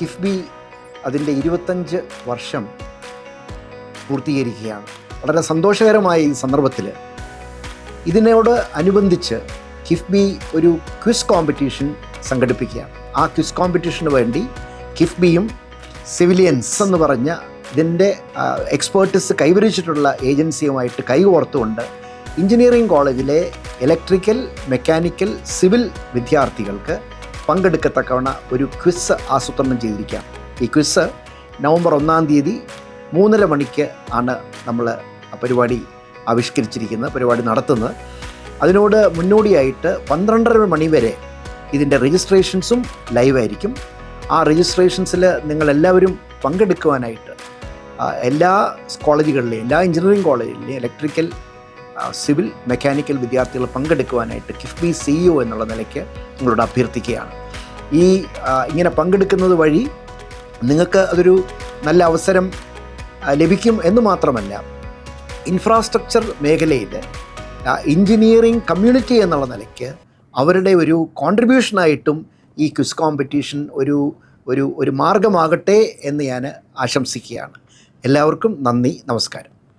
കിഫ്ബി അതിൻ്റെ 25 വർഷം പൂർത്തീകരിക്കുകയാണ്. വളരെ സന്തോഷകരമായ ഈ സന്ദർഭത്തിൽ ഇതിനോട് അനുബന്ധിച്ച് കിഫ്ബി ഒരു ക്വിസ് കോമ്പറ്റീഷൻ സംഘടിപ്പിക്കുകയാണ്. ആ ക്വിസ് കോമ്പറ്റീഷന് വേണ്ടി കിഫ്ബിയും സിവിലിയൻസ് എന്ന് പറഞ്ഞ ഇതിൻ്റെ എക്സ്പേർട്ടിസ് കൈവരിച്ചിട്ടുള്ള ഏജൻസിയുമായിട്ട് കൈകോർത്തുകൊണ്ട് എഞ്ചിനീയറിംഗ് കോളേജിലെ ഇലക്ട്രിക്കൽ, മെക്കാനിക്കൽ, സിവിൽ വിദ്യാർത്ഥികൾക്ക് പങ്കെടുക്കത്തക്കവണ ഒരു ക്വിസ് ആസൂത്രണം ചെയ്തിരിക്കുകയാണ്. ഈ ക്വിസ് നവംബർ 1 തീയതി 3:30 മണിക്ക് ആണ് നമ്മൾ പരിപാടി ആവിഷ്കരിച്ചിരിക്കുന്നത്, പരിപാടി നടത്തുന്നത്. അതിനോട് മുന്നോടിയായിട്ട് 12:30 മണി വരെ ഇതിൻ്റെ രജിസ്ട്രേഷൻസും ലൈവായിരിക്കും. ആ രജിസ്ട്രേഷൻസിൽ നിങ്ങളെല്ലാവരും പങ്കെടുക്കുവാനായിട്ട് എല്ലാ കോളേജുകളിലെയും, എല്ലാ എഞ്ചിനീയറിംഗ് കോളേജിലെയും ഇലക്ട്രിക്കൽ, സിവിൽ, മെക്കാനിക്കൽ വിദ്യാർത്ഥികൾ പങ്കെടുക്കുവാനായിട്ട് കിഫ്ബി CEO എന്നുള്ള നിലയ്ക്ക് നിങ്ങളോട് അഭ്യർത്ഥിക്കുകയാണ്. ഇങ്ങനെ പങ്കെടുക്കുന്നത് വഴി നിങ്ങൾക്ക് അതൊരു നല്ല അവസരം ലഭിക്കും എന്ന് മാത്രമല്ല, ഇൻഫ്രാസ്ട്രക്ചർ മേഖലയിൽ എഞ്ചിനീയറിംഗ് കമ്മ്യൂണിറ്റി എന്നുള്ള നിലയ്ക്ക് അവരുടെ ഒരു കോൺട്രിബ്യൂഷനായിട്ടും ഈ ക്വിസ് കോമ്പറ്റീഷൻ ഒരു മാർഗമാകട്ടെ എന്ന് ഞാൻ ആശംസിക്കുകയാണ്. എല്ലാവർക്കും നന്ദി, നമസ്കാരം.